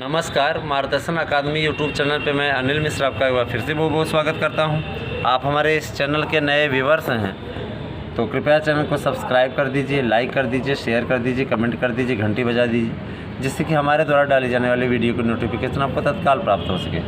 नमस्कार, मार्गदर्शन अकादमी YouTube channel पे मैं अनिल मिश्रा आपका एक बार फिर से बहुत बहुत स्वागत करता हूं। आप हमारे इस चैनल के नए व्यूवर्स हैं तो कृपया चैनल को सब्सक्राइब कर दीजिए, लाइक कर दीजिए, शेयर कर दीजिए, कमेंट कर दीजिए, घंटी बजा दीजिए, जिससे कि हमारे द्वारा डाली जाने वाली वीडियो की नोटिफिकेशन आपको तत्काल प्राप्त हो सके।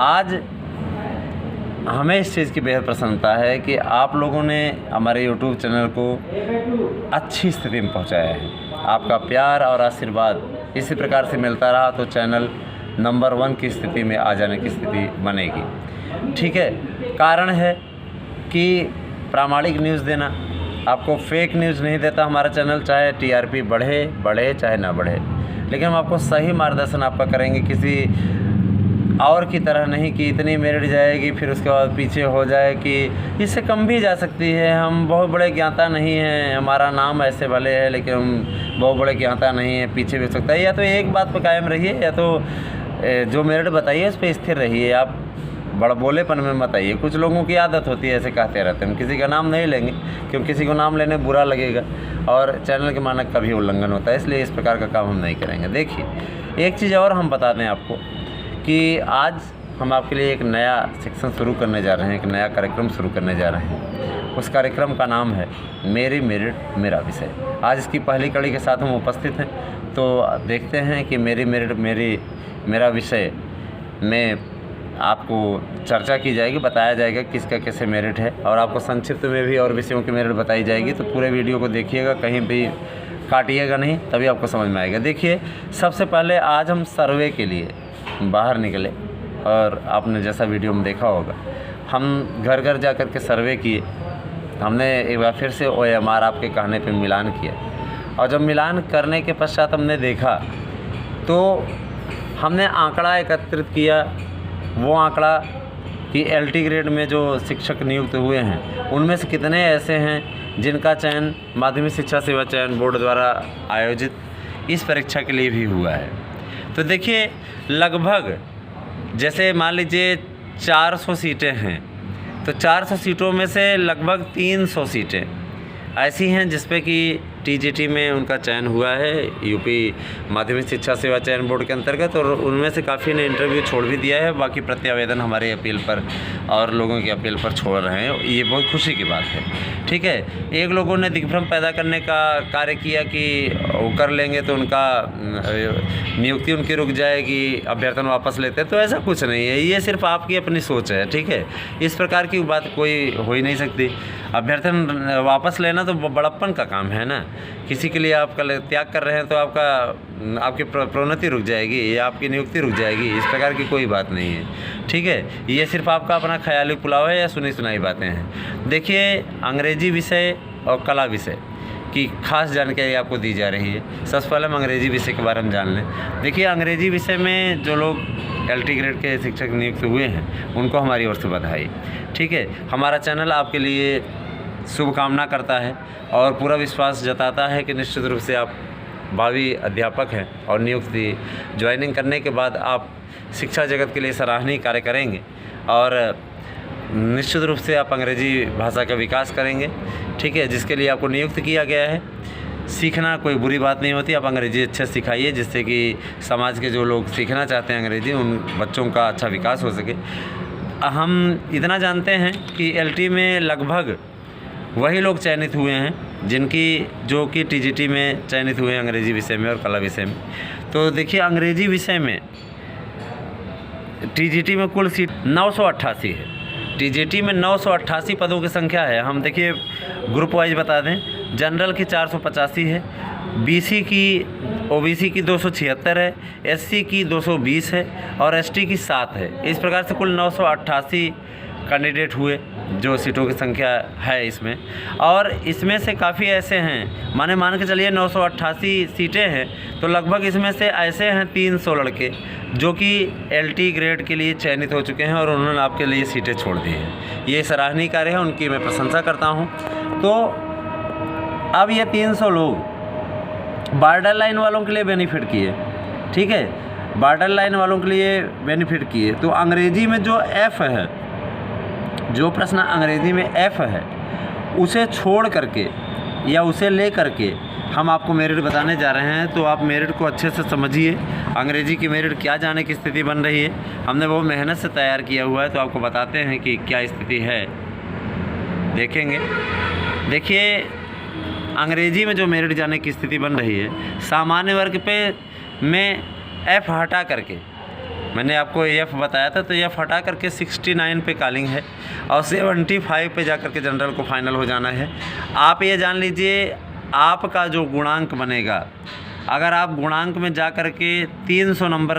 आज हमें इस चीज़ की बेहद प्रसन्नता है कि आप लोगों ने हमारे यूट्यूब चैनल को अच्छी स्थिति में पहुंचाया है। आपका प्यार और आशीर्वाद इसी प्रकार से मिलता रहा तो चैनल नंबर 1 की स्थिति में आ जाने की स्थिति बनेगी। ठीक है, कारण है कि प्रामाणिक न्यूज़ देना, आपको फेक न्यूज़ नहीं देता हमारा चैनल, चाहे टीआरपी बढ़े चाहे ना बढ़े, लेकिन हम आपको सही मार्गदर्शन आपका करेंगे, किसी और की तरह नहीं कि इतनी मेरिट जाएगी फिर उसके बाद पीछे हो जाए कि इससे कम भी जा सकती है। हम बहुत बड़े ज्ञाता नहीं हैं, हमारा नाम ऐसे भले है लेकिन हम बहुत बड़े ज्ञाता नहीं हैं, पीछे भी हो सकता है। या तो एक बात पर कायम रहिए या तो जो मेरिट बताइए उस पर स्थिर रहिए, आप बड़ा बोलेपन में मत आइए। कुछ लोगों की आदत होती है ऐसे कहते रहते हैं, हम किसी का नाम नहीं लेंगे क्योंकि किसी को नाम लेने बुरा लगेगा और चैनल के मानक का भी उल्लंघन होता है, इसलिए इस प्रकार का काम हम नहीं करेंगे। देखिए, एक चीज़ और हम बता दें आपको कि आज हम आपके लिए एक नया सेक्शन शुरू करने जा रहे हैं, एक नया कार्यक्रम शुरू करने जा रहे हैं। उस कार्यक्रम का नाम है मेरी मेरिट मेरा विषय। आज इसकी पहली कड़ी के साथ हम उपस्थित हैं, तो देखते हैं कि मेरी मेरिट मेरा विषय में आपको चर्चा की जाएगी, बताया जाएगा किसका कैसे मेरिट है और आपको संक्षिप्त में भी और विषयों की मेरिट बताई जाएगी। तो पूरे वीडियो को देखिएगा, कहीं भी काटिएगा नहीं, तभी आपको समझ में आएगा। देखिए, सबसे पहले आज हम सर्वे के लिए बाहर निकले और आपने जैसा वीडियो में देखा होगा, हम घर घर जा कर के सर्वे किए। हमने एक बार फिर से OMR आपके कहने पे मिलान किया और जब मिलान करने के पश्चात हमने देखा तो हमने आंकड़ा एकत्रित किया। वो आंकड़ा कि LT ग्रेड में जो शिक्षक नियुक्त हुए हैं उनमें से कितने ऐसे हैं जिनका चयन माध्यमिक शिक्षा सेवा चयन बोर्ड द्वारा आयोजित इस परीक्षा के लिए भी हुआ है। तो देखिए, लगभग जैसे मान लीजिए 400 सीटें हैं, तो 400 सीटों में से लगभग 300 सीटें ऐसी हैं जिस पे कि TGT में उनका चयन हुआ है, यूपी माध्यमिक शिक्षा सेवा चयन बोर्ड के अंतर्गत, और उनमें से काफ़ी ने इंटरव्यू छोड़ भी दिया है। बाकी प्रत्यावेदन हमारे अपील पर और लोगों की अपील पर छोड़ रहे हैं, ये बहुत खुशी की बात है। ठीक है, एक लोगों ने दिग्भ्रम पैदा करने का कार्य किया कि वो कर लेंगे तो उनका नियुक्ति उनकी रुक जाएगी, अभ्यर्थन वापस लेते हैं, तो ऐसा कुछ नहीं है, ये सिर्फ आपकी अपनी सोच है। ठीक है, इस प्रकार की बात कोई हो ही नहीं सकती। अभ्यर्थन वापस लेना तो बड़प्पन का काम है ना, किसी के लिए आप त्याग कर रहे हैं तो आपकी प्रोन्नति रुक जाएगी या आपकी नियुक्ति रुक जाएगी, इस प्रकार की कोई बात नहीं है। ठीक है, ये सिर्फ आपका अपना ख्याली पुलाव है या सुनी सुनाई बातें हैं। देखिए, अंग्रेजी विषय और कला विषय की खास जानकारी आपको दी जा रही है। सबसे पहले हम अंग्रेजी विषय के बारे में जान लें। देखिए, अंग्रेजी विषय में जो लोग LT ग्रेड के शिक्षक नियुक्त हुए हैं उनको हमारी ओर से बधाई। ठीक है, हमारा चैनल आपके लिए शुभकामना करता है और पूरा विश्वास जताता है कि निश्चित रूप से आप भावी अध्यापक हैं और नियुक्ति ज्वाइनिंग करने के बाद आप शिक्षा जगत के लिए सराहनीय कार्य करेंगे और निश्चित रूप से आप अंग्रेजी भाषा का विकास करेंगे। ठीक है, जिसके लिए आपको नियुक्त किया गया है। सीखना कोई बुरी बात नहीं होती, आप अंग्रेजी अच्छे सिखाइए जिससे कि समाज के जो लोग सीखना चाहते हैं अंग्रेजी, उन बच्चों का अच्छा विकास हो सके। हम इतना जानते हैं कि LT में लगभग वही लोग चयनित हुए हैं जो कि TGT में चयनित हुए हैं अंग्रेजी विषय में और कला विषय में। तो देखिए, अंग्रेजी विषय में TGT में कुल सीट 988 है। TGT में 988 पदों की संख्या है। हम देखिए ग्रुप वाइज बता दें, जनरल की 485 है, BC की OBC की 276 है, SC की 220 है और ST की 7 है। इस प्रकार से कुल 988 कैंडिडेट हुए जो सीटों की संख्या है इसमें। और इसमें से काफ़ी ऐसे हैं, मान के चलिए 988 सीटें हैं, तो लगभग इसमें से ऐसे हैं 300 लड़के जो कि LT ग्रेड के लिए चयनित हो चुके हैं और उन्होंने आपके लिए सीटें छोड़ दी हैं। ये सराहनीय कार्य है, उनकी मैं प्रशंसा करता हूँ। तो अब ये 300 लोग बॉर्डर लाइन वालों के लिए बेनिफिट किए। ठीक है, बॉर्डर लाइन वालों के लिए बेनिफिट किए। तो अंग्रेजी में जो F है, जो प्रश्न अंग्रेजी में F है, उसे छोड़ करके या उसे ले करके हम आपको मेरिट बताने जा रहे हैं। तो आप मेरिट को अच्छे से समझिए अंग्रेजी की मेरिट क्या जाने की स्थिति बन रही है। हमने बहुत मेहनत से तैयार किया हुआ है, तो आपको बताते हैं कि क्या स्थिति है, देखेंगे। देखिए अंग्रेजी में जो मेरिट जाने की स्थिति बन रही है, सामान्य वर्ग पे में एफ़ हटा करके, मैंने आपको एफ बताया था, तो एफ हटा करके 69 पे कॉलिंग है और 75 पे जा करके जनरल को फाइनल हो जाना है। आप ये जान लीजिए आपका जो गुणांक बनेगा, अगर आप गुणांक में जा करके 300 नंबर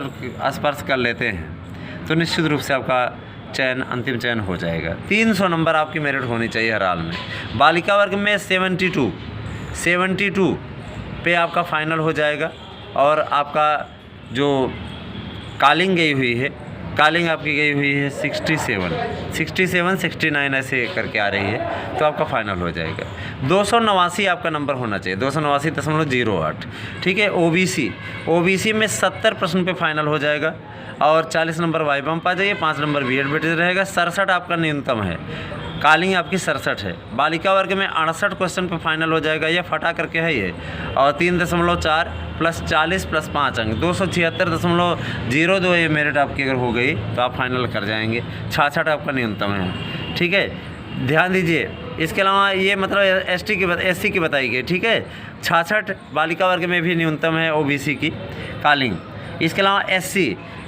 स्पर्श कर लेते हैं तो निश्चित रूप से आपका चयन, अंतिम चयन हो जाएगा। 300 नंबर आपकी मेरिट होनी चाहिए हर हाल में। बालिका वर्ग में 72 पे आपका फाइनल हो जाएगा और आपका जो कॉलिंग गई हुई है, कॉलिंग आपकी गई हुई है 67 69 ऐसे करके आ रही है, तो आपका फाइनल हो जाएगा। 289 आपका नंबर होना चाहिए, 289.08, ठीक है। ओबीसी में 70 प्रश्न पे फाइनल हो जाएगा और 40 नंबर वाइवा में पा जाइए, 5 नंबर बीएड वेटेज रहेगा। 67 आपका न्यूनतम है, कॉलिंग आपकी 67 है। बालिका वर्ग में 68 क्वेश्चन पे फाइनल हो जाएगा, यह फटा करके है ये, और 3.4 प्लस 40 प्लस 5 अंक 276.02 ये मेरिट आपकी अगर हो गई तो आप फाइनल कर जाएंगे। 66 आपका न्यूनतम है, ठीक है, ध्यान दीजिए। इसके अलावा ये मतलब एससी की बताई गई, ठीक है। 66 बालिका वर्ग में भी न्यूनतम है ओबीसी की कॉलिंग। इसके अलावा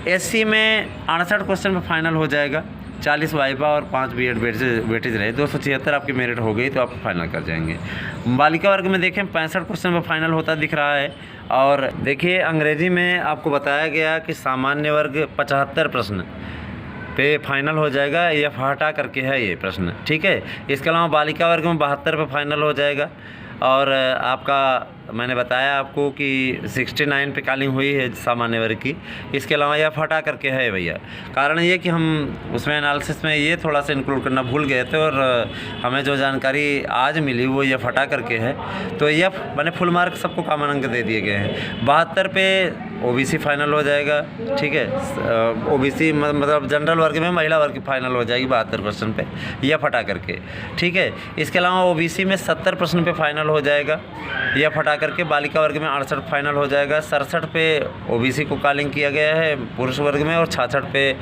एससी में 68 क्वेश्चन पे फाइनल हो जाएगा, 40 वाइवा और 5 बीएड वेटेज रहे, 276 आपकी मेरिट हो गई तो आप फाइनल कर जाएंगे। बालिका वर्ग में देखें 65 क्वेश्चन पे फाइनल होता दिख रहा है। और देखिए अंग्रेजी में आपको बताया गया कि सामान्य वर्ग 75 प्रश्न पे फाइनल हो जाएगा, ये हटा करके है ये प्रश्न, ठीक है। इसके अलावा बालिका वर्ग में 72 पे फाइनल हो जाएगा और आपका मैंने बताया आपको कि 69 पे कॉलिंग हुई है सामान्य वर्ग की। इसके अलावा यह फटा करके है भैया, कारण ये कि हम उसमें एनालिसिस में ये थोड़ा सा इंक्लूड करना भूल गए थे और हमें जो जानकारी आज मिली वो यह फटा करके है, तो यह मैंने फुल मार्क सबको कॉमन अंक दे दिए गए हैं। 72 पे ओबीसी फाइनल हो जाएगा, ठीक है। ओबीसी मतलब जनरल वर्ग में महिला वर्ग की फाइनल हो जाएगी 72 प्रश्न पे, यह फटा करके, ठीक है। इसके अलावा ओबीसी में 70 प्रश्न पे फाइनल हो जाएगा, यह फटा करके। बालिका वर्ग में 68 फाइनल हो जाएगा। 67 पे ओबीसी को कॉलिंग किया गया है पुरुष वर्ग में और 66 पे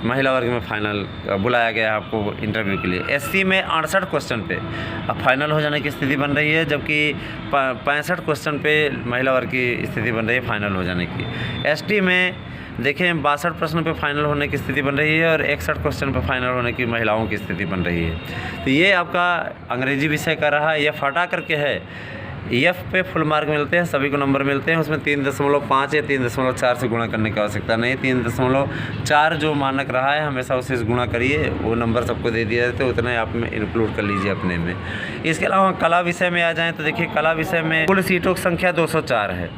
महिला वर्ग में फाइनल बुलाया गया है आपको इंटरव्यू के लिए। एससी में 68 क्वेश्चन पे अब फाइनल हो जाने की स्थिति बन रही है, जबकि 65 क्वेश्चन पे महिला वर्ग की स्थिति बन रही है फाइनल हो जाने की। एसटी में देखें 62 प्रश्न पे फाइनल होने की स्थिति बन रही है और 61 क्वेश्चन पे फाइनल होने की महिलाओं की स्थिति बन रही है। तो ये आपका अंग्रेजी विषय का रहा, यह फटा करके है। एफ पे फुल मार्क मिलते हैं, सभी को नंबर मिलते हैं, उसमें 3.5 या 3.4 से गुणा करने की आवश्यकता नहीं। 3.4 जो मानक रहा है हमेशा उसे गुणा करिए, वो नंबर सबको दे दिया जाता है, उतना ही आप में इंक्लूड कर लीजिए अपने में। इसके अलावा कला विषय में आ जाएँ तो देखिए कला विषय में कुल सीटों की संख्या 204 है,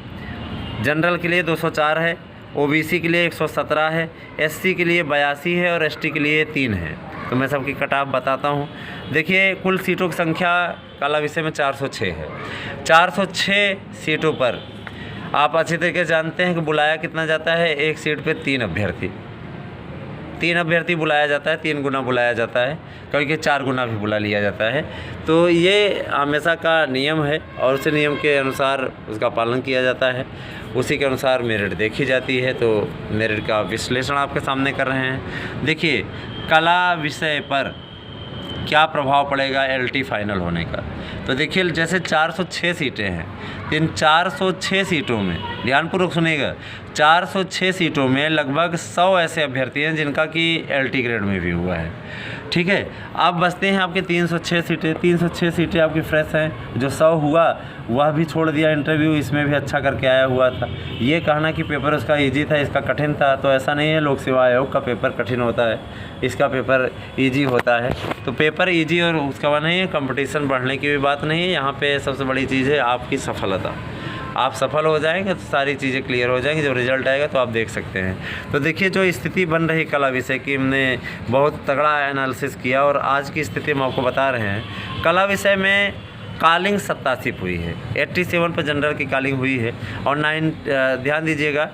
जनरल के लिए 204 है, ओबीसी के लिए 117 है, एससी के लिए 82 है और एसटी के लिए 3 है। तो मैं सबकी कट ऑफ बताता हूँ। देखिए कुल सीटों की संख्या कला विषय में 406 है। 406 सीटों पर आप अच्छी तरीके से जानते हैं कि बुलाया कितना जाता है, एक सीट पे 3 अभ्यर्थी बुलाया जाता है, 3 गुना बुलाया जाता है, कभी 4 गुना भी बुला लिया जाता है। तो ये हमेशा का नियम है और उस नियम के अनुसार उसका पालन किया जाता है, उसी के अनुसार मेरिट देखी जाती है। तो मेरिट का विश्लेषण आपके सामने कर रहे हैं। देखिए कला विषय पर क्या प्रभाव पड़ेगा एलटी फाइनल होने का, तो देखिए जैसे 406 सीटें हैं, इन 406 सीटों में ध्यानपूर्वक सुनिएगा, 406 सीटों में लगभग 100 ऐसे अभ्यर्थी हैं जिनका कि एलटी ग्रेड में भी हुआ है, ठीक है। अब बचते हैं आपके 306 सीटें। 306 सीटें आपकी फ्रेश हैं, जो 100 हुआ वह भी छोड़ दिया इंटरव्यू, इसमें भी अच्छा करके आया हुआ था। ये कहना कि पेपर उसका इजी था इसका कठिन था, तो ऐसा नहीं है। लोक सेवा आयोग का पेपर कठिन होता है, इसका पेपर इजी होता है। तो पेपर इजी और उसका वह नहीं है, कंपटीशन बढ़ने की भी बात नहीं है। यहाँ पे सबसे बड़ी चीज़ है आपकी सफलता। आप सफल हो जाएंगे तो सारी चीज़ें क्लियर हो जाएंगी, जब रिजल्ट आएगा तो आप देख सकते हैं। तो देखिए जो स्थिति बन रही कला विषय की, हमने बहुत तगड़ा एनालिसिस किया और आज की स्थिति हम आपको बता रहे हैं। कला विषय में कॉलिंग 87 हुई है, 87 पर जनरल की कॉलिंग हुई है और ध्यान दीजिएगा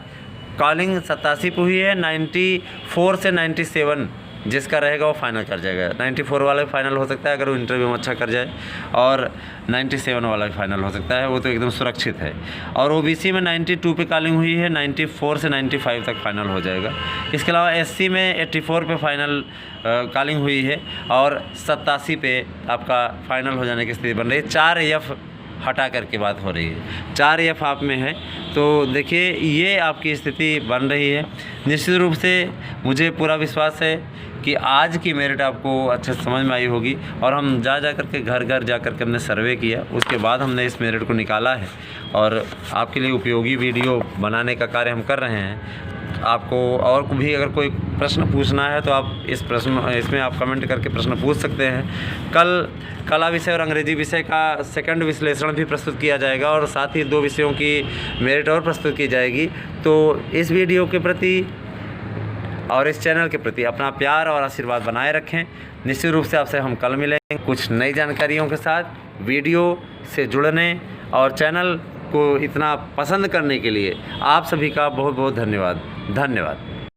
कॉलिंग 87 हुई है, 94 से 97 जिसका रहेगा वो फाइनल कर जाएगा। 94 वाला भी फाइनल हो सकता है अगर वो इंटरव्यू में अच्छा कर जाए, और 97 वाला भी फाइनल हो सकता है, वो तो एकदम सुरक्षित है। और ओबीसी में 92 पे कॉलिंग हुई है, 94 से 95 तक फाइनल हो जाएगा। इसके अलावा एससी में 84 पे फाइनल कॉलिंग हुई है, और 87 पे आपका फाइनल हो जाने की स्थिति बन रही है। 4 एफ हटा करके बात हो रही है, 4 एफ आप में है। तो देखिए ये आपकी स्थिति बन रही है। निश्चित रूप से मुझे पूरा विश्वास है कि आज की मेरिट आपको अच्छे से समझ में आई होगी, और हम जा करके घर घर जा करके हमने सर्वे किया, उसके बाद हमने इस मेरिट को निकाला है, और आपके लिए उपयोगी वीडियो बनाने का कार्य हम कर रहे हैं। आपको और भी अगर कोई प्रश्न पूछना है तो आप इसमें आप कमेंट करके प्रश्न पूछ सकते हैं। कल कला विषय और अंग्रेजी विषय का सेकंड विश्लेषण भी प्रस्तुत किया जाएगा, और साथ ही 2 विषयों की मेरिट और प्रस्तुत की जाएगी। तो इस वीडियो के प्रति और इस चैनल के प्रति अपना प्यार और आशीर्वाद बनाए रखें। निश्चित रूप से आपसे हम कल मिलेंगे कुछ नई जानकारियों के साथ। वीडियो से जुड़ने और चैनल को इतना पसंद करने के लिए आप सभी का बहुत बहुत धन्यवाद।